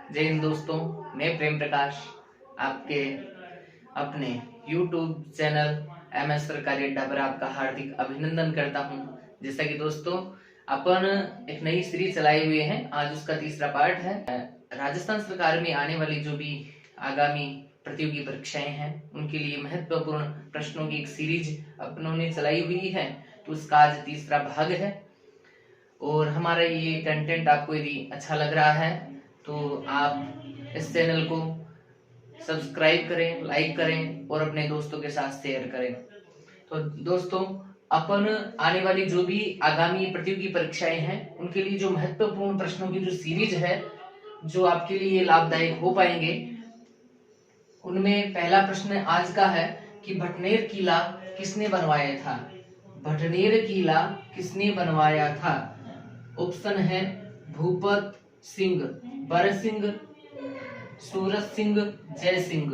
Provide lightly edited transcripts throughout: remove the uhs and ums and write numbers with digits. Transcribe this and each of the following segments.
जय हिंद दोस्तों, मैं प्रेम प्रकाश आपके अपने YouTube चैनल MS सरकारी अड्डा पर आपका हार्दिक अभिनंदन करता हूं। जैसा कि दोस्तों अपन एक नई सीरीज चलाए हुए हैं, आज उसका तीसरा पार्ट है। राजस्थान सरकार में आने वाली जो भी आगामी प्रतियोगी परीक्षाएं हैं उनके लिए महत्वपूर्ण प्रश्नों की एक सीरीज अपनों ने चलाई हुई है, तो उसका आज तीसरा भाग है। और हमारा ये कंटेंट आपको यदि अच्छा लग रहा है तो आप इस चैनल को सब्सक्राइब करें, लाइक करें और अपने दोस्तों के साथ शेयर करें। तो दोस्तों अपन आने वाली जो भी आगामी प्रतियोगी परीक्षाएं हैं उनके लिए जो महत्वपूर्ण प्रश्नों की जो सीरीज है जो आपके लिए लाभदायक हो पाएंगे, उनमें पहला प्रश्न आज का है कि भटनेर किला किसने बनवाया था। भटनेर किला किसने बनवाया था? ऑप्शन है भूपत सिंह, बर सिंह, सूरत सिंह, जय सिंह।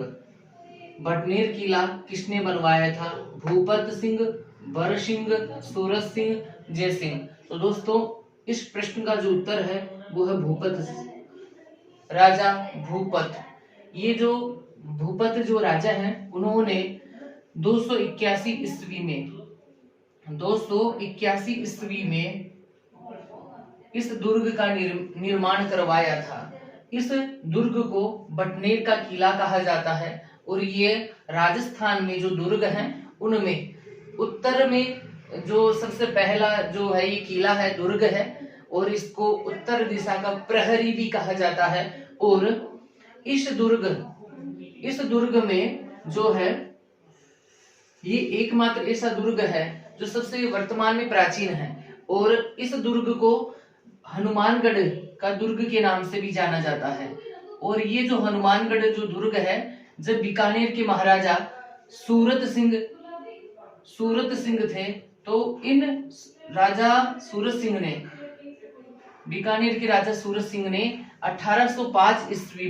भटनेर किला किसने बनवाया था? भूपत सिंह, बर सिंह, सूरत सिंह, जय सिंह। तो दोस्तों इस प्रश्न का जो उत्तर है वो है भूपत, राजा भूपत। ये जो भूपत जो राजा हैं उन्होंने 281 ईस्वी में इस दुर्ग का निर्माण करवाया था। इस दुर्ग को भटनेर का किला कहा जाता है और ये राजस्थान में जो दुर्ग हैं उनमें उत्तर में जो सबसे पहला जो है ये किला है, दुर्ग है, और इसको उत्तर दिशा का प्रहरी भी कहा जाता है। और इस दुर्ग में जो है ये एकमात्र ऐसा दुर्ग है जो सबसे वर्तमान में प्राचीन है और इस दुर्ग को हनुमानगढ़ का दुर्ग के नाम से भी जाना जाता है। और ये जो हनुमानगढ़ जो दुर्ग है, जब बीकानेर के महाराजा सूरत सिंह थे तो इन राजा सूरत सिंह ने, बीकानेर के राजा सूरत सिंह ने 1805 ईस्वी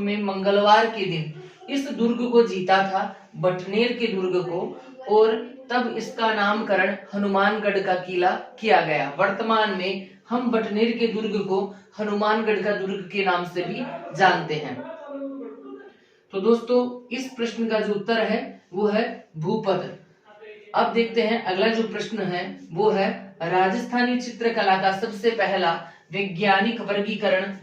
में मंगलवार के दिन इस दुर्ग को जीता था, भटनेर के दुर्ग को, और तब इसका नामकरण हनुमानगढ़ का किला किया गया। वर्तमान में हम भटनेर के दुर्ग को हनुमानगढ़ का दुर्ग के नाम से भी जानते हैं। तो दोस्तों इस प्रश्न का जो उत्तर है वो है भूपत। अब देखते हैं अगला जो प्रश्न है वो है राजस्थानी चित्रकला का सबसे पहला वैज्ञानिक वर्गीकरण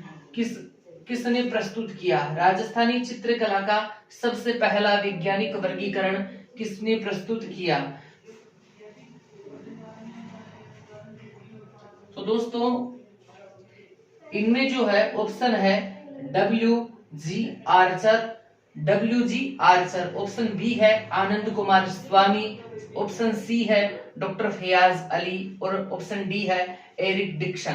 किसने प्रस्तुत किया? राजस्थानी चित्रकला का सबसे पहला वैज्ञानिक वर्गीकरण किसने प्रस्तुत किया? तो दोस्तों इनमें जो है ऑप्शन है WG आर्चर, ऑप्शन बी है आनंद कुमार स्वामी, ऑप्शन सी है डॉक्टर फयाज अली और ऑप्शन डी है एरिक डिक्सन।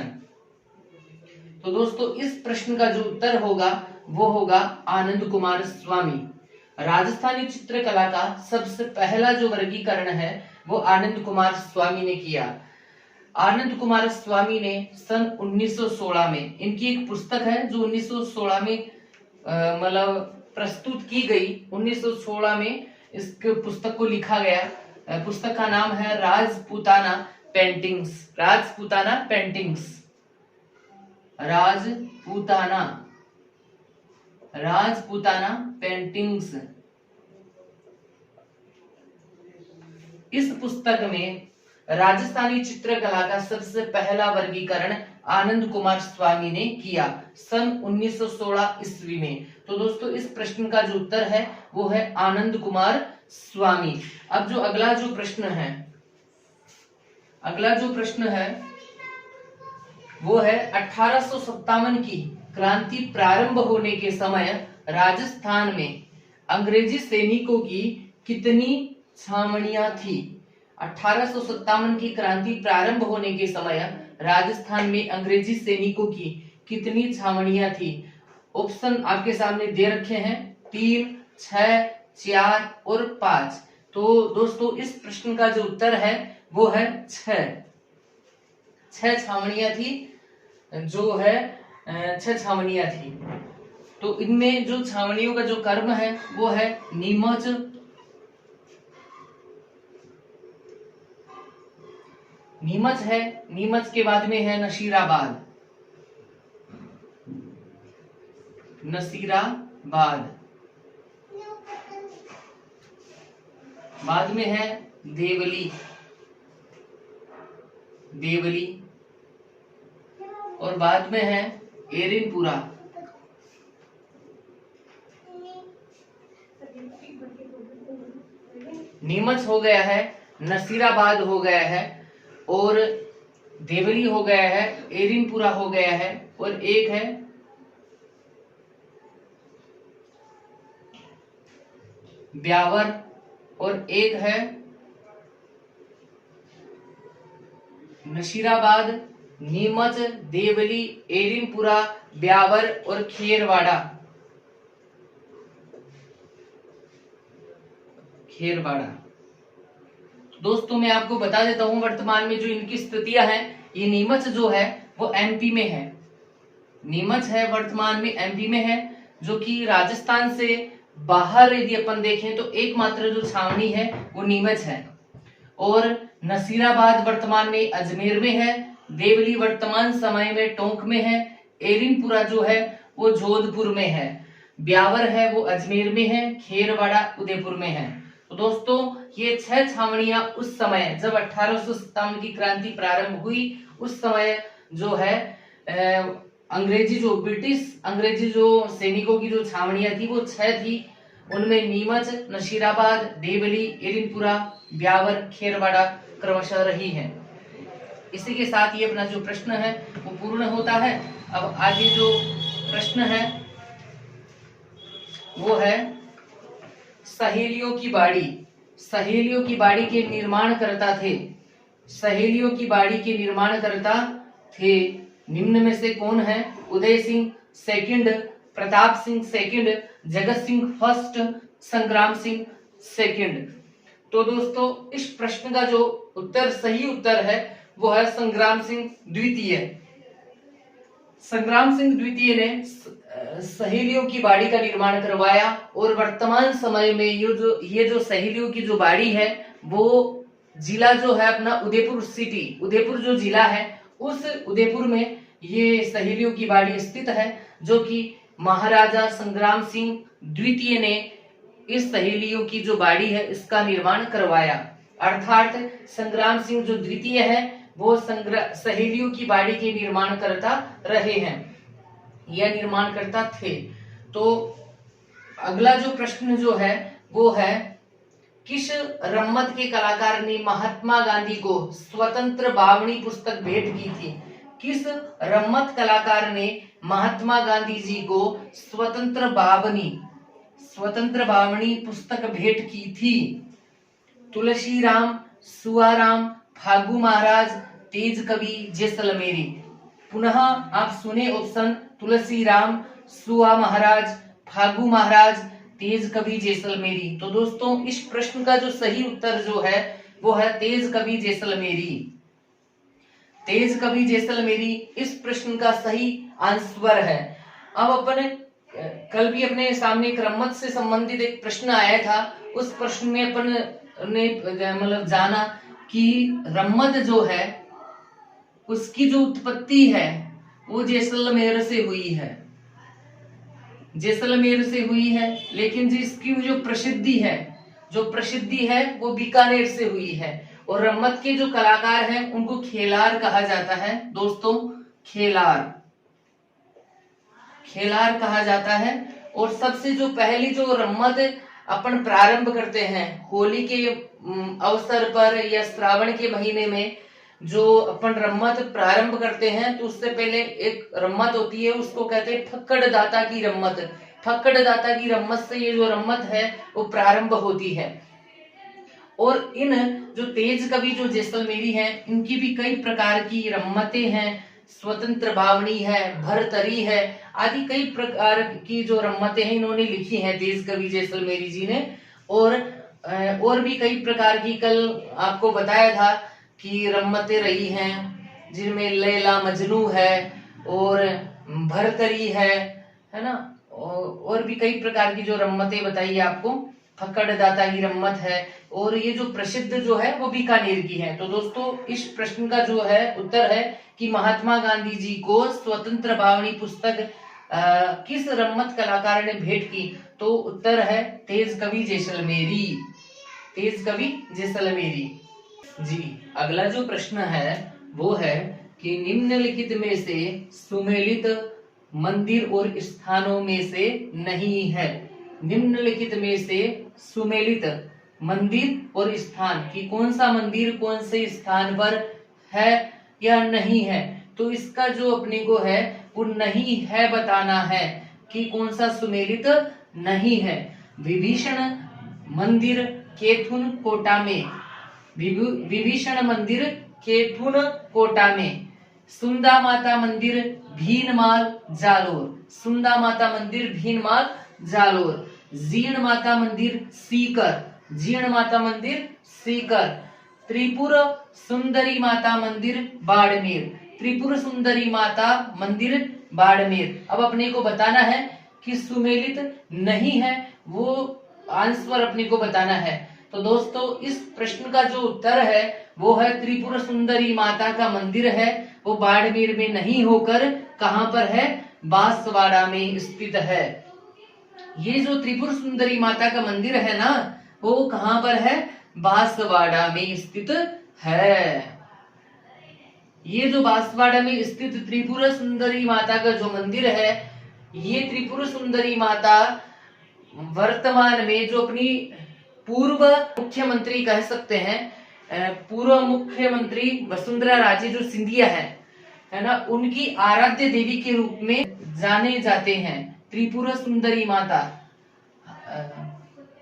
तो दोस्तों इस प्रश्न का जो उत्तर होगा वो होगा आनंद कुमार स्वामी। राजस्थानी चित्रकला का सबसे पहला जो वर्गीकरण है वो आनंद कुमार स्वामी ने किया। आनंद कुमार स्वामी ने सन 1916 में, इनकी एक पुस्तक है जो 1916 में मतलब प्रस्तुत की गई। 1916 में इस पुस्तक को लिखा गया। पुस्तक का नाम है राजपूताना पेंटिंग्स। इस पुस्तक में राजस्थानी चित्रकला का सबसे पहला वर्गीकरण आनंद कुमार स्वामी ने किया सन 1916 ईस्वी में। तो दोस्तों इस प्रश्न का जो उत्तर है वो है आनंद कुमार स्वामी। अब जो अगला जो प्रश्न है वो है 1857 की क्रांति प्रारंभ होने के समय राजस्थान में अंग्रेजी सैनिकों की कितनी छावनियां थी? 1857 की क्रांति प्रारंभ होने के समय राजस्थान में अंग्रेजी सैनिकों की कितनी छावनियां थी? ऑप्शन आपके सामने दे रखे हैं 3, 6, 4 और 5। तो दोस्तों इस प्रश्न का जो उत्तर है वो है 6 छावनियां थी, जो है 6 छावनियां थी। तो इनमें जो छावनियों का जो क्रम है वो है नीमच, नीमच है, नीमच के बाद में है नशीराबाद, नसीराबाद, बाद में है देवली, देवली, और बाद में है एरिनपुरा। नीमच हो गया है, नसीराबाद हो गया है, और देवली हो गया है, एरिनपुरा हो गया है, और एक है ब्यावर, और एक है नशीराबाद, नीमच, देवली, एरिनपुरा, ब्यावर और खेरवाड़ा, खेरवाड़ा। दोस्तों मैं आपको बता देता हूं वर्तमान में जो इनकी स्थितियां हैं, ये नीमच जो है वो एमपी में है, नीमच है वर्तमान में एमपी में है, जो कि राजस्थान से बाहर यदि अपन देखें तो एकमात्र जो छावनी है वो नीमच है, और नसीराबाद वर्तमान में अजमेर में है, देवली वर्तमान समय में टोंक में है, एरिनपुरा जो है वो जोधपुर में है, ब्यावर है वो अजमेर में है, खेरवाड़ा उदयपुर में है। तो दोस्तों ये 6 छावनियां उस समय जब 1857 की क्रांति प्रारंभ हुई उस समय जो है अंग्रेजी जो सैनिकों की जो छावनियां थी वो 6 थी। उनमें नीमच, नशीराबाद, देवली, एरिनपुरा, ब्यावर, खेरवाड़ा क्रमशः रही है। इसी के साथ ये अपना जो प्रश्न है वो पूर्ण होता है। अब आगे जो प्रश्न है वो है सहेलियों की बाड़ी। सहेलियों की बाड़ी के निर्माणकर्ता थे, सहेलियों की बाड़ी के निर्माणकर्ता थे निम्न में से कौन है? Uday Singh second, Pratap Singh second, Jagat Singh first, संग्राम सिंह सेकंड। तो दोस्तों इस प्रश्न का जो उत्तर सही उत्तर है वो है संग्राम सिंह द्वितीय। संग्राम सिंह द्वितीय ने सहेलियों की बाड़ी का निर्माण करवाया, और वर्तमान समय में ये जो सहेलियों की जो बाड़ी है वो जिला जो है अपना उदयपुर सिटी, उदयपुर जो जिला है उस उदयपुर में ये सहेलियों की बाड़ी स्थित है, जो कि महाराजा संग्राम सिंह द्वितीय ने इस सहेलियों की जो बाड़ी है इसका निर्माण करवाया। अर्थात संग्राम सिंह जो द्वितीय है वो सहेलियों की बाड़ी के निर्माणकर्ता रहे हैं या निर्माणकर्ता थे। तो अगला जो प्रश्न जो है वो है किस रम्मत के कलाकार ने महात्मा गांधी को स्वतंत्र बावनी पुस्तक भेंट की थी? किस रम्मत कलाकार ने महात्मा गांधी जी को स्वतंत्र बावनी पुस्तक भेंट की थी? तुलसीराम, सुआराम, फागू महाराज, तेज कवि, जैसलमेरी। पुनः आप सुने ऑप्शन तुलसीराम, सुआ महाराज, फागू महाराज, तेज कवि, जैसलमेरी। तो दोस्तों इस प्रश्न का जो सही उत्तर जो है वो है तेज कवि जैसलमेरी। तेज कवि जैसलमेरी इस प्रश्न का सही आंसर है। अब अपन कल भी अपने सामने एक रम्मत से संबंधित एक प्रश्न आया था, उस प्रश्न में अपन ने मतलब जाना कि रम्मत जो है उसकी जो उत्पत्ति है वो जैसलमेर से हुई है, जैसलमेर से हुई है, लेकिन जिसकी जो प्रसिद्धि है वो बीकानेर से हुई है। और रम्मत के जो कलाकार हैं उनको खेलार कहा जाता है दोस्तों, खेलार कहा जाता है। और सबसे जो पहली जो रम्मत अपन प्रारंभ करते हैं होली के अवसर पर या श्रावण के महीने में जो अपन रम्मत प्रारंभ करते हैं तो उससे पहले एक रम्मत होती है, उसको कहते हैं फक्कड़ दाता की रम्मत। फक्कड़ दाता की रम्मत से ये जो रम्मत है वो प्रारंभ होती है। और इन जो तेज कवि जो जैसलमेरी हैं इनकी भी कई प्रकार की रम्मतें हैं, स्वतंत्र बावनी है, भरतरी है, आदि कई प्रकार की जो रम्मतें हैं इन्होंने लिखी हैं तेज कवि जैसलमेरी जी ने। और भी कई प्रकार की कल आपको बताया था कि रम्मतें रही हैं जिनमें लैला मजनू है और भरतरी है ना, और भी कई प्रकार की जो रम्मतें बताई आपको फकड़ दाता ही रम्मत है, और ये जो प्रसिद्ध जो है वो बीकानेर की है। तो दोस्तों इस प्रश्न का जो है उत्तर है कि महात्मा गांधी जी को स्वतंत्र भावनी पुस्तक किस रम्मत कलाकार ने भेंट की? तो उत्तर है तेज कवि जैसलमेरी, तेज कवि जैसलमेरी जी। अगला जो प्रश्न है वो है कि निम्नलिखित में से सुमेलित मंदिर और स्थानों में से नहीं है। निम्नलिखित में से सुमेलित मंदिर और स्थान कि कौन सा मंदिर कौन से स्थान पर है या नहीं है। तो इसका जो अपने को है वो नहीं है बताना है कि कौन सा सुमेलित नहीं है। विभीषण मंदिर केथुन कोटा में, विभीषण मंदिर केथुन कोटा में। सुंदा माता मंदिर भीनमाल जालोर, सुंदा माता मंदिर भीनमाल जालोर। जीर्ण माता मंदिर सीकर, जीर्ण माता मंदिर सीकर। त्रिपुर सुंदरी माता मंदिर बाड़मेर, त्रिपुर सुंदरी माता मंदिर बाड़मेर। अब अपने को बताना है कि सुमेलित नहीं है, वो आंसर अपने को बताना है। तो दोस्तों इस प्रश्न का जो उत्तर है वो है त्रिपुर सुंदरी माता का मंदिर है, वो बाड़मेर में नहीं होकर कहां पर है? बांसवाड़ा में स्थित है। ये जो त्रिपुर सुंदरी माता का मंदिर है ना, वो कहां पर है? बांसवाड़ा में स्थित है। ये जो बांसवाड़ा में स्थित त्रिपुर सुंदरी माता का जो मंदिर है, ये त्रिपुर सुंदरी माता वर्तमान में जो अपनी पूर्व मुख्यमंत्री कह सकते हैं, पूर्व मुख्यमंत्री वसुंधरा राजे जो सिंधिया है ना, उनकी आराध्य देवी के रूप में जाने जाते हैं त्रिपुरा सुंदरी माता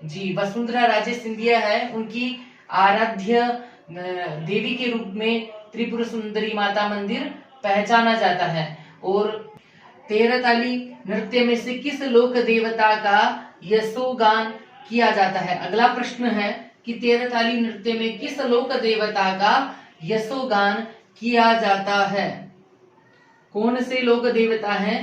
जी। वसुंधरा राजे सिंधिया है, उनकी आराध्य देवी के रूप में त्रिपुरा सुंदरी माता मंदिर पहचाना जाता है। और 13 ताली नृत्य में से किस लोक देवता का यशोगान किया जाता है? अगला प्रश्न है कि 13 ताली नृत्य में किस लोक देवता का यशोगान किया जाता है? कौन से लोक देवता हैं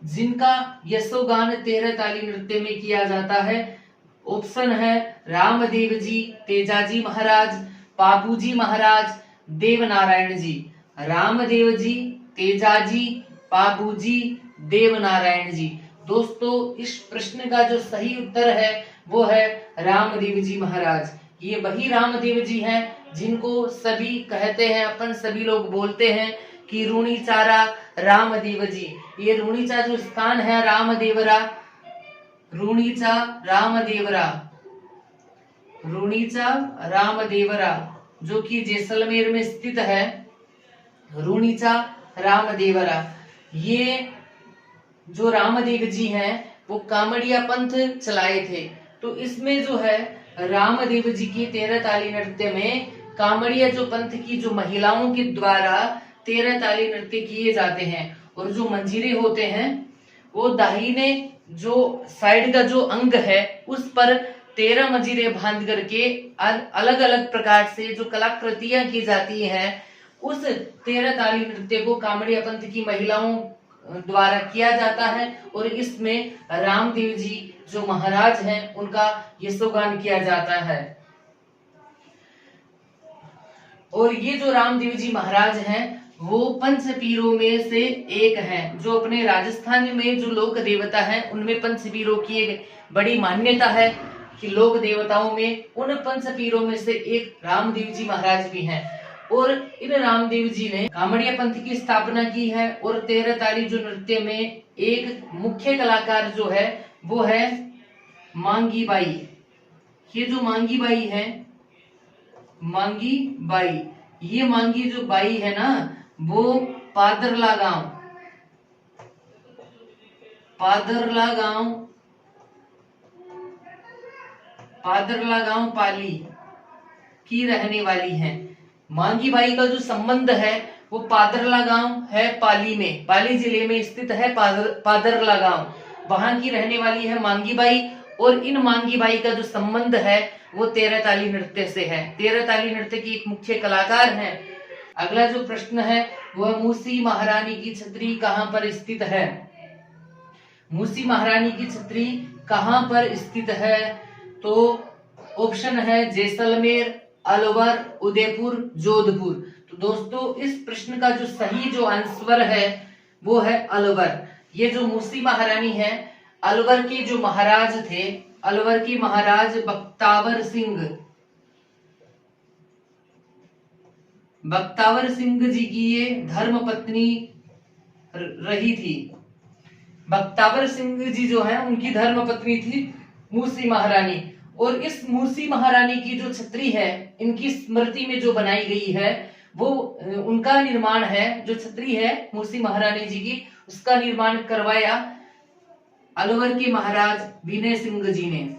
जिनका यशोगान 13 ताली नृत्य में किया जाता है? ऑप्शन है रामदेव जी, तेजाजी महाराज, पापूजी महाराज, देवनारायण जी। रामदेव जी, तेजाजी, पापूजी, देवनारायण जी। दोस्तों इस प्रश्न का जो सही उत्तर है वो है रामदेव जी महाराज। ये वही रामदेव जी हैं जिनको सभी कहते हैं, अपन सभी लोग बोलते हैं कि रूणीचारा रामदेव जी। ये रूणीचा जो स्थान है रामदेवरा, रूणीचा रामदेवरा, रूणीचा रामदेवरा जो कि जैसलमेर में स्थित है, रूणीचा रामदेवरा। ये जो रामदेव जी हैं वो कामड़िया पंथ चलाए थे। तो इसमें जो है रामदेव जी की 13 ताली नृत्य में कामड़िया जो पंथ की जो महिलाओं के द्वारा 13 ताली नृत्य किए जाते हैं। और जो मंजीरे होते हैं वो दाहिने जो साइड का जो अंग है उस पर 13 मंजीरे बांध करके अलग अलग प्रकार से जो कलाकृतियां की जाती हैं, उस 13 ताली नृत्य को कामड़िया पंथ की महिलाओं द्वारा किया जाता है। और इसमें रामदेव जी जो महाराज हैं उनका यशोगान किया जाता है। और ये जो रामदेव जी महाराज हैं वो पंचपीरों में से एक हैं, जो अपने राजस्थान में जो लोक देवता हैं उनमें पंचपीरों की एक बड़ी मान्यता है कि लोक देवताओं में उन पंचपीरों में से एक रामदेव जी महाराज भी हैं। और इन रामदेव जी ने कामड़िया पंथ की स्थापना की है। और 13 ताली जो नृत्य में एक मुख्य कलाकार जो है वो है मांगी बाई। ये जो मांगी बाई है, मांगी बाई, ये मांगी जो बाई है ना वो पादरला गांव, पादरला गांव, पादरला गांव पाली की रहने वाली है। मांगी बाई का जो संबंध है वो पादरला गांव है पाली में, पाली जिले में स्थित है पादरला गांव, वहां की रहने वाली है मांगी बाई। और इन मांगी बाई का जो संबंध है वो 13 ताली नृत्य से है। 13 ताली नृत्य की एक मुख्य कलाकार है। अगला जो प्रश्न है वह मूसी महारानी की छतरी कहां पर स्थित है? मूसी महारानी की छतरी कहां पर स्थित है? तो ऑप्शन है जैसलमेर, अलवर, उदयपुर, जोधपुर। तो दोस्तों इस प्रश्न का जो सही जो आंसर है वो है अलवर। ये जो मूसी महारानी है, अलवर के जो महाराज थे, अलवर के महाराज बख्तावर सिंह जी की ये धर्म पत्नी रही थी। बख्तावर सिंह जी जो है उनकी धर्म पत्नी थी मूसी महारानी। और इस मूसी महारानी की जो छतरी है, इनकी स्मृति में जो बनाई गई है, वो उनका निर्माण है, जो छतरी है मूसी महारानी जी की, उसका निर्माण करवाया अलवर के महाराज विनय सिंह जी ने।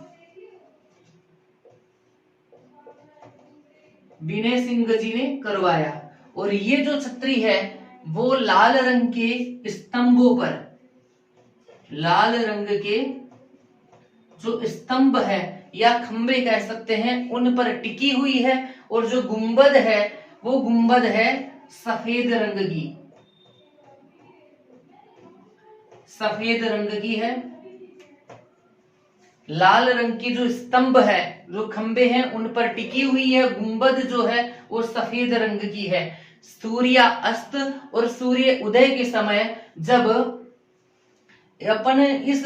विनय सिंह जी ने करवाया। और ये जो छतरी है वो लाल रंग के स्तंभों पर, लाल रंग के जो स्तंभ है या खंबे कह सकते हैं, उन पर टिकी हुई है। और जो गुंबद है वो गुंबद है सफेद रंग की, सफेद रंग की है। लाल रंग की जो स्तंभ है, जो खंबे हैं, उन पर टिकी हुई है। गुंबद जो है वो सफेद रंग की है। सूर्य अस्त और सूर्य उदय के समय जब अपन इस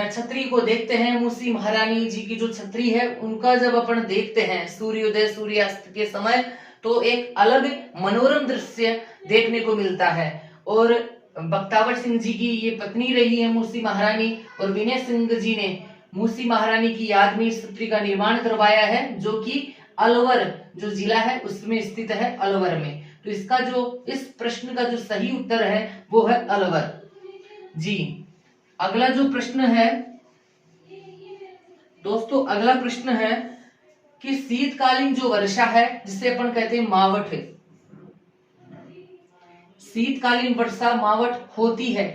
छतरी को देखते हैं, मूसी महारानी जी की जो छतरी है उनका जब अपन देखते हैं सूर्योदय सूर्यास्त के समय, तो एक अलग मनोरम दृश्य देखने को मिलता है। और बख्तावर सिंह जी की ये पत्नी रही है मूसी महारानी, और विनय सिंह जी ने मूसी महारानी की याद में इस छतरी का निर्माण करवाया है, जो कि अलवर जो जिला है उसमें स्थित है, अलवर में। तो इसका जो इस प्रश्न का जो सही उत्तर है वो है अलवर जी। अगला जो प्रश्न है दोस्तों, अगला प्रश्न है कि शीतकालीन जो वर्षा है जिसे अपन कहते हैं मावठ, शीतकालीन वर्षा मावठ होती है,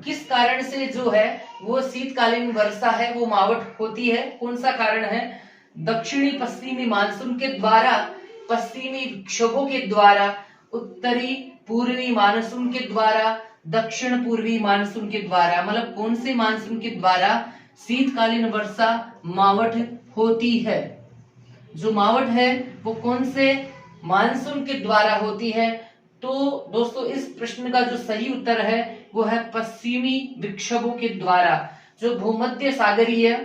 किस कारण से जो है वो शीतकालीन वर्षा है वो मावठ होती है? कौन सा कारण है? दक्षिणी पश्चिमी मानसून के द्वारा, पश्चिमी विक्षोभों के द्वारा, उत्तरी पूर्वी मानसून के द्वारा, दक्षिण पूर्वी मानसून के द्वारा। मतलब कौन से मानसून के द्वारा शीतकालीन वर्षा मावठ होती है? जो मावठ है वो कौन से मानसून के द्वारा होती है? तो दोस्तों इस प्रश्न का जो सही उत्तर है वो है पश्चिमी विक्षोभों के द्वारा। जो भूमध्य सागरीय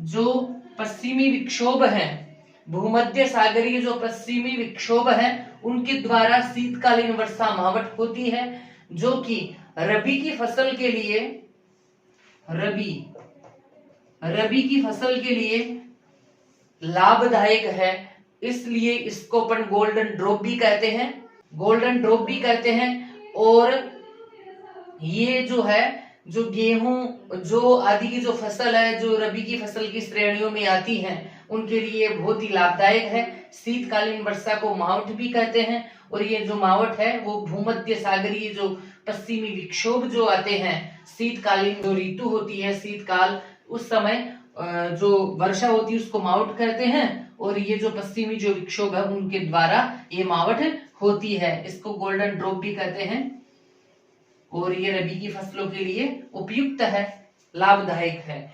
जो पश्चिमी विक्षोभ है, भूमध्य सागरीय जो पश्चिमी विक्षोभ है, उनके द्वारा शीतकालीन वर्षा मावठ होती है, जो कि रबी की फसल के लिए, रबी की फसल के लिए लाभदायक है। इसलिए इसको अपन गोल्डन ड्रॉप भी कहते हैं, गोल्डन ड्रॉप भी कहते हैं। और ये जो है, जो गेहूं जो आदि की जो फसल है, जो रबी की फसल की श्रेणियों में आती हैं, उनके लिए बहुत ही लाभदायक है। शीतकालीन वर्षा को मावठ भी कहते हैं। और ये जो मावठ है वो भूमध्य सागरीय जो पश्चिमी विक्षोभ जो आते हैं, शीतकालीन जो ऋतु होती है, शीतकाल, उस समय जो वर्षा होती है उसको मावठ कहते हैं। और ये जो पश्चिमी जो विक्षोभ है उनके द्वारा ये मावठ होती है। इसको गोल्डन ड्रॉप भी कहते हैं। और ये रबी की फसलों के लिए उपयुक्त है, लाभदायक है।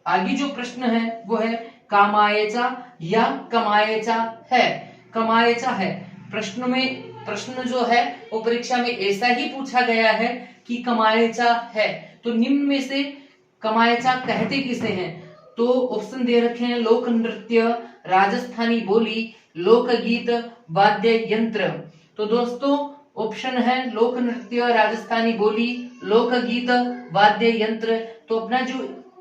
आगे जो प्रश्न है वो है कामायचा या कमायचा है। कमायचा है प्रश्न जो है वो परीक्षा में ऐसा ही पूछा गया है कि कमायचा है। तो निम्न में से कमायचा कहते किसे हैं? तो ऑप्शन दे रखे हैं लोक नृत्य, राजस्थानी बोली, लोकगीत, वाद्य यंत्र। तो दोस्तों ऑप्शन है लोक नृत्य, राजस्थानी बोली, लोकगीत, वाद्य यंत्र। तो अपना जो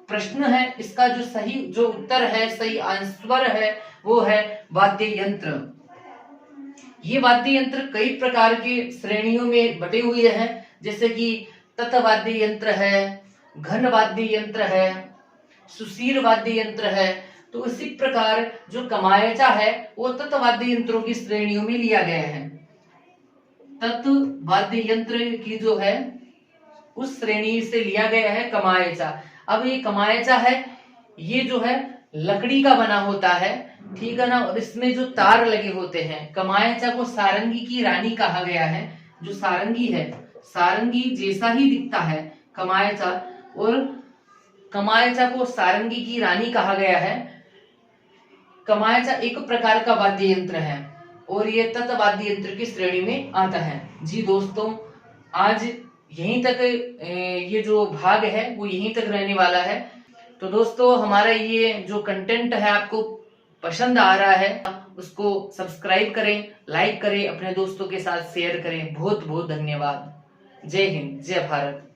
प्रश्न है इसका जो सही जो उत्तर है, सही आंसर है वो है वाद्य यंत्र। ये वाद्य यंत्र कई प्रकार के श्रेणियों में बटे हुए हैं, जैसे कि तत्वाद्य यंत्र है, घन वाद्य यंत्र है, सुशीर वाद्य यंत्र है। तो उसी प्रकार जो कमायचा है वो तत्वाद्य यंत्रों की श्रेणियों में लिया गया है। तत्वाद्य यंत्र की जो है उस श्रेणी से लिया गया है कमायचा। अब ये कमायचा है, ये जो है लकड़ी का बना होता है, ठीक है ना, और इसमें जो तार लगे होते हैं। कमायचा को सारंगी की रानी कहा गया है। जो सारंगी है, सारंगी जैसा ही दिखता है कमायचा, और कमायचा को सारंगी की रानी कहा गया है। कमायचा एक प्रकार का वाद्य यंत्र है और ये तत् वाद्य यंत्र की श्रेणी में आता है। जी दोस्तों, आज यहीं तक ये जो भाग है वो यहीं तक रहने वाला है। तो दोस्तों, हमारा ये जो कंटेंट है आपको पसंद आ रहा है, उसको सब्सक्राइब करें, लाइक करें, अपने दोस्तों के साथ शेयर करें। बहुत बहुत धन्यवाद। जय हिंद, जय भारत।